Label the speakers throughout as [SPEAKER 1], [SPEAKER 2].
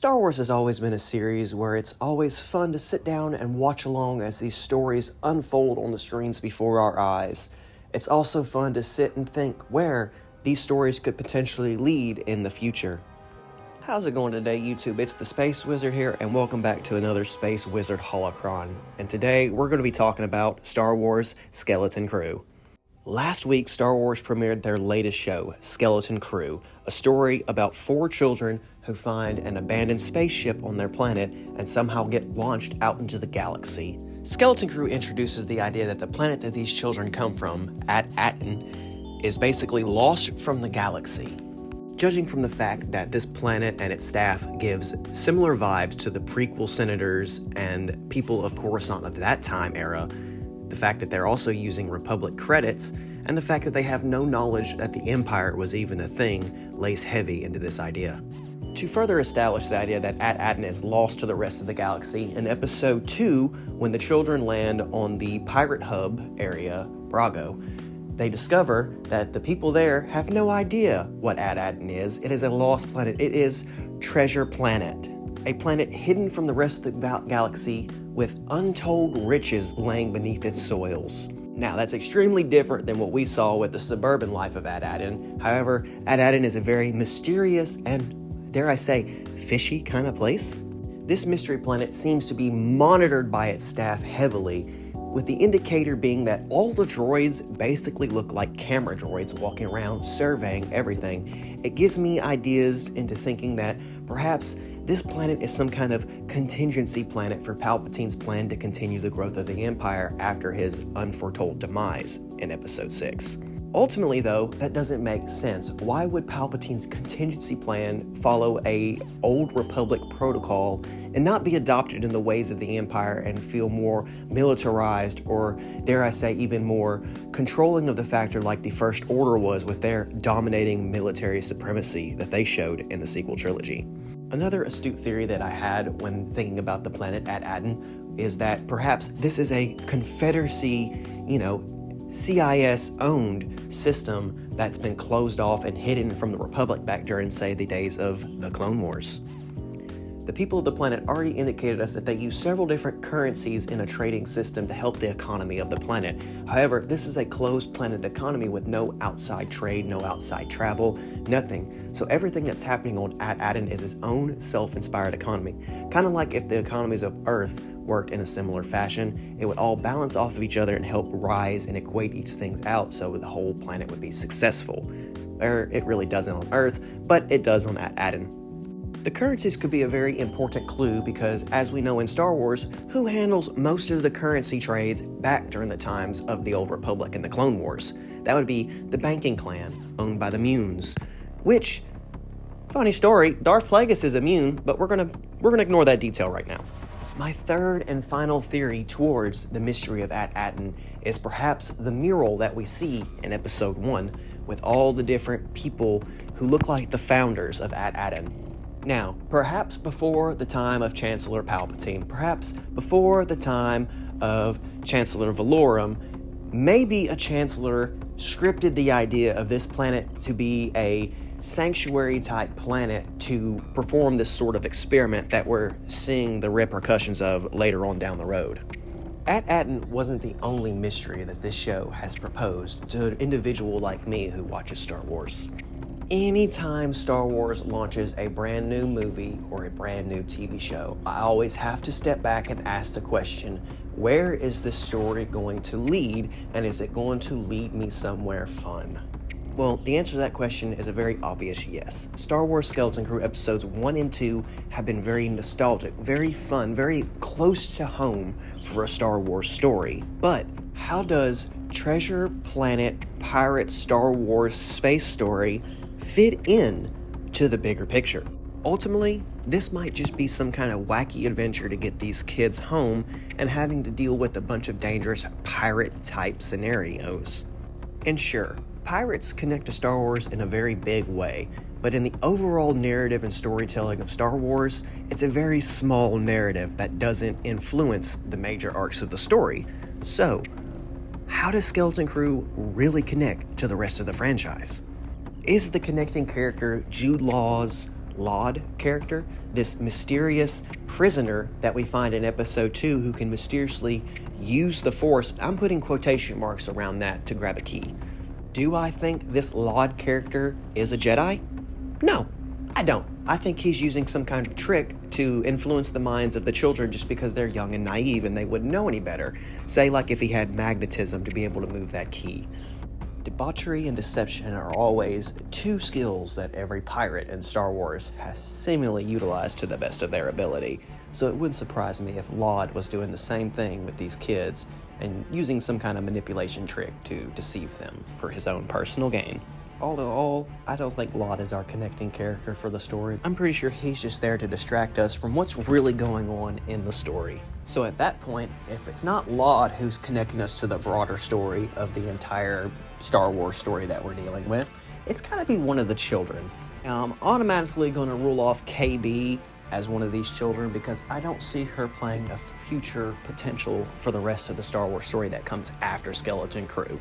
[SPEAKER 1] Star Wars has always been a series where it's always fun to sit down and watch along as these stories unfold on the screens before our eyes. It's also fun to sit and think where these stories could potentially lead in the future. How's it going today, YouTube? It's the Space Wizard here, and welcome back to another Space Wizard Holocron. And today, we're going to be talking about Star Wars Skeleton Crew. Last week, Star Wars premiered their latest show, Skeleton Crew, a story about 4 children who find an abandoned spaceship on their planet and somehow get launched out into the galaxy. Skeleton Crew introduces the idea that the planet that these children come from, At-Aten, is basically lost from the galaxy. Judging from the fact that this planet and its staff gives similar vibes to the prequel senators and people of Coruscant of that time era, the fact that they're also using Republic credits, and the fact that they have no knowledge that the Empire was even a thing, lays heavy into this idea. To further establish the idea that At-Aten is lost to the rest of the galaxy, in Episode 2, when the children land on the pirate hub area, Brago, they discover that the people there have no idea what At-Aten is. It is a lost planet. It is Treasure Planet, a planet hidden from the rest of the galaxy with untold riches laying beneath its soils. Now, that's extremely different than what we saw with the suburban life of At-Aten. However, At-Aten is a very mysterious and, dare I say, fishy kind of place. This mystery planet seems to be monitored by its staff heavily, with the indicator being that all the droids basically look like camera droids walking around surveying everything. It gives me ideas into thinking that perhaps this planet is some kind of contingency planet for Palpatine's plan to continue the growth of the Empire after his unforetold demise in Episode 6. Ultimately, though, that doesn't make sense. Why would Palpatine's contingency plan follow a old Republic protocol and not be adopted in the ways of the Empire and feel more militarized or, dare I say, even more controlling of the factor like the First Order was with their dominating military supremacy that they showed in the sequel trilogy? Another astute theory that I had when thinking about the planet At-Aten is that perhaps this is a Confederacy, CIS-owned system that's been closed off and hidden from the Republic back during, say, the days of the Clone Wars. The people of the planet already indicated us that they use several different currencies in a trading system to help the economy of the planet. However, this is a closed planet economy with no outside trade, no outside travel, nothing. So everything that's happening on At-Aten is its own self-inspired economy. Kind of like if the economies of Earth worked in a similar fashion, it would all balance off of each other and help rise and equate each things out so the whole planet would be successful. Or it really doesn't on Earth, but it does on At-Aten. The currencies could be a very important clue because, as we know in Star Wars, who handles most of the currency trades back during the times of the Old Republic and the Clone Wars? That would be the banking clan, owned by the Munes. Which, funny story, Darth Plagueis is immune, but we're gonna ignore that detail right now. My third and final theory towards the mystery of At-Aten is perhaps the mural that we see in Episode 1 with all the different people who look like the founders of At-Aten. Now, perhaps before the time of Chancellor Palpatine, perhaps before the time of Chancellor Valorum, maybe a Chancellor scripted the idea of this planet to be a sanctuary-type planet to perform this sort of experiment that we're seeing the repercussions of later on down the road. At-Aten wasn't the only mystery that this show has proposed to an individual like me who watches Star Wars. Anytime Star Wars launches a brand new movie or a brand new TV show, I always have to step back and ask the question, where is this story going to lead, and is it going to lead me somewhere fun? Well, the answer to that question is a very obvious yes. Star Wars Skeleton Crew Episodes 1 and 2 have been very nostalgic, very fun, very close to home for a Star Wars story. But how does Treasure Planet Pirate Star Wars space story fit in to the bigger picture? Ultimately, this might just be some kind of wacky adventure to get these kids home and having to deal with a bunch of dangerous pirate-type scenarios. And sure, pirates connect to Star Wars in a very big way, but in the overall narrative and storytelling of Star Wars, it's a very small narrative that doesn't influence the major arcs of the story. So, how does Skeleton Crew really connect to the rest of the franchise? Is the connecting character Jude Law's Laud character, this mysterious prisoner that we find in episode 2 who can mysteriously use the Force. I'm putting quotation marks around that to grab a key. Do I think this Laud character is a Jedi? No, I don't. I think he's using some kind of trick to influence the minds of the children just because they're young and naive and they wouldn't know any better. Say like if he had magnetism to be able to move that key. Debauchery and deception are always two skills that every pirate in Star Wars has seemingly utilized to the best of their ability. So it wouldn't surprise me if Laud was doing the same thing with these kids and using some kind of manipulation trick to deceive them for his own personal gain. All in all, I don't think Laud is our connecting character for the story. I'm pretty sure he's just there to distract us from what's really going on in the story. So at that point, if it's not Laud who's connecting us to the broader story of the entire Star Wars story that we're dealing with, it's gotta be one of the children. Now, I'm automatically gonna rule off KB as one of these children because I don't see her playing a future potential for the rest of the Star Wars story that comes after Skeleton Crew.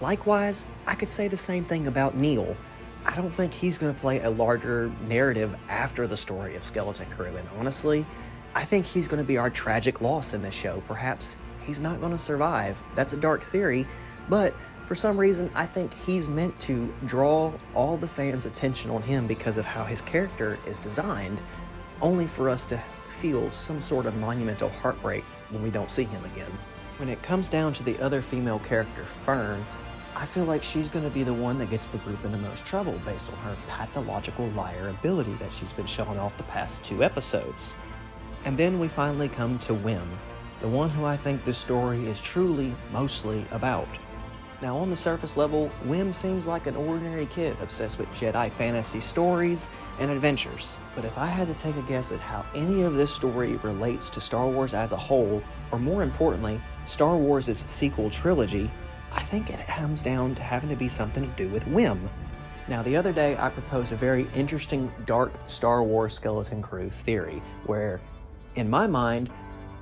[SPEAKER 1] Likewise, I could say the same thing about Neil. I don't think he's going to play a larger narrative after the story of Skeleton Crew, and honestly, I think he's going to be our tragic loss in this show. Perhaps he's not going to survive. That's a dark theory, but for some reason, I think he's meant to draw all the fans' attention on him because of how his character is designed, only for us to feel some sort of monumental heartbreak when we don't see him again. When it comes down to the other female character, Fern, I feel like she's going to be the one that gets the group in the most trouble based on her pathological liar ability that she's been showing off the past 2 episodes. And then we finally come to Wim, the one who I think this story is truly mostly about. Now on the surface level, Wim seems like an ordinary kid obsessed with Jedi fantasy stories and adventures. But if I had to take a guess at how any of this story relates to Star Wars as a whole, or more importantly, Star Wars' sequel trilogy, I think it comes down to having to be something to do with Wim. Now, the other day, I proposed a very interesting dark Star Wars Skeleton Crew theory, where, in my mind,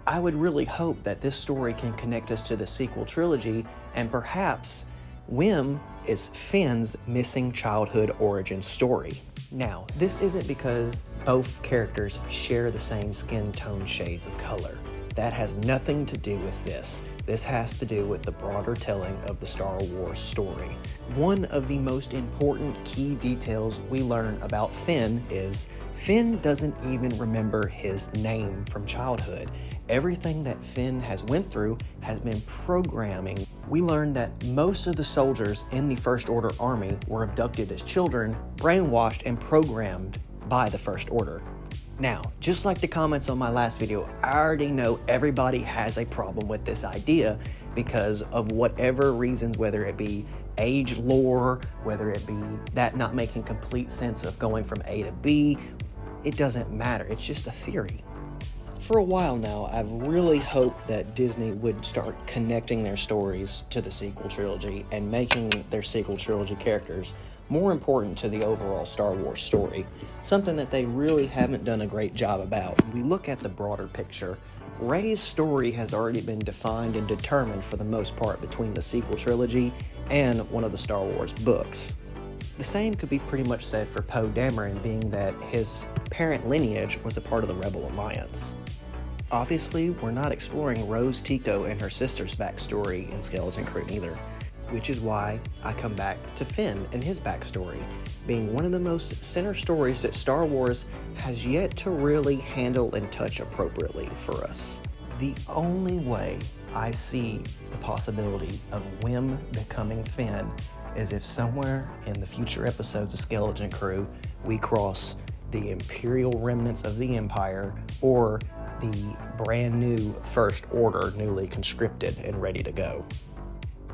[SPEAKER 1] I would really hope that this story can connect us to the sequel trilogy, and perhaps Wim is Finn's missing childhood origin story. Now, this isn't because both characters share the same skin tone shades of color. That has nothing to do with this. This has to do with the broader telling of the Star Wars story. One of the most important key details we learn about Finn is Finn doesn't even remember his name from childhood. Everything that Finn has went through has been programming. We learned that most of the soldiers in the First Order army were abducted as children, brainwashed and programmed by the First Order. Now, just like the comments on my last video, I already know everybody has a problem with this idea because of whatever reasons, whether it be age lore, whether it be that not making complete sense of going from A to B, it doesn't matter. It's just a theory. For a while now, I've really hoped that Disney would start connecting their stories to the sequel trilogy and making their sequel trilogy characters more important to the overall Star Wars story, something that they really haven't done a great job about. When we look at the broader picture, Rey's story has already been defined and determined for the most part between the sequel trilogy and one of the Star Wars books. The same could be pretty much said for Poe Dameron, being that his parent lineage was a part of the Rebel Alliance. Obviously, we're not exploring Rose Tico and her sister's backstory in Skeleton Crew either, which is why I come back to Finn and his backstory, being one of the most center stories that Star Wars has yet to really handle and touch appropriately for us. The only way I see the possibility of Wim becoming Finn is if somewhere in the future episodes of Skeleton Crew we cross the Imperial remnants of the Empire or the brand new First Order, newly conscripted and ready to go.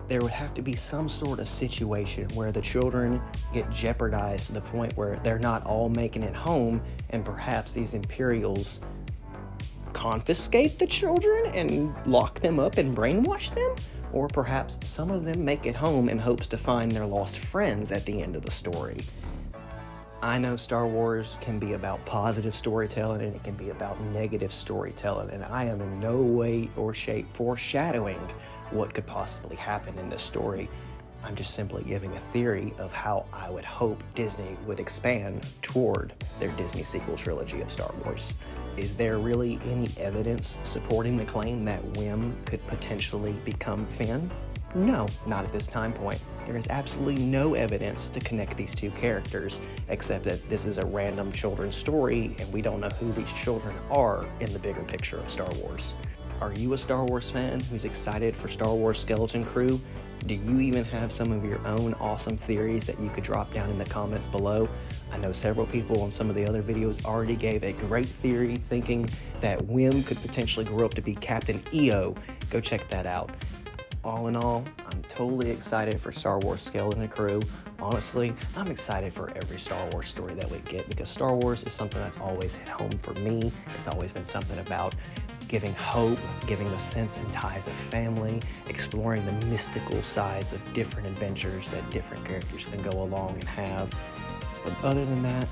[SPEAKER 1] There would have to be some sort of situation where the children get jeopardized to the point where they're not all making it home, and perhaps these Imperials confiscate the children and lock them up and brainwash them, or perhaps some of them make it home in hopes to find their lost friends at the end of the story. I know Star Wars can be about positive storytelling and it can be about negative storytelling, and I am in no way or shape foreshadowing what could possibly happen in this story. I'm just simply giving a theory of how I would hope Disney would expand toward their Disney sequel trilogy of Star Wars. Is there really any evidence supporting the claim that Whim could potentially become Finn? No, not at this time point. There is absolutely no evidence to connect these two characters, except that this is a random children's story and we don't know who these children are in the bigger picture of Star Wars. Are you a Star Wars fan who's excited for Star Wars Skeleton Crew? Do you even have some of your own awesome theories that you could drop down in the comments below? I know several people on some of the other videos already gave a great theory thinking that Whim could potentially grow up to be Captain EO. Go check that out. All in all, I'm totally excited for Star Wars Skeleton Crew. Honestly, I'm excited for every Star Wars story that we get because Star Wars is something that's always hit home for me. It's always been something about giving hope, giving the sense and ties of family, exploring the mystical sides of different adventures that different characters can go along and have. But other than that,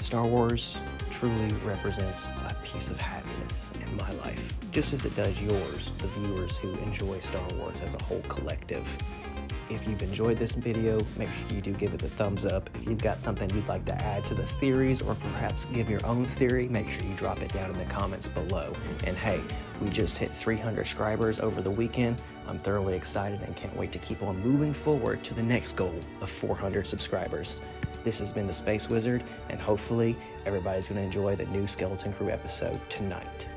[SPEAKER 1] Star Wars truly represents a piece of happiness in my life, just as it does yours, the viewers who enjoy Star Wars as a whole collective. If you've enjoyed this video, make sure you do give it the thumbs up. If you've got something you'd like to add to the theories or perhaps give your own theory, make sure you drop it down in the comments below. And hey, we just hit 300 subscribers over the weekend. I'm thoroughly excited and can't wait to keep on moving forward to the next goal of 400 subscribers. This has been the Space Wizard, and hopefully everybody's going to enjoy the new Skeleton Crew episode tonight.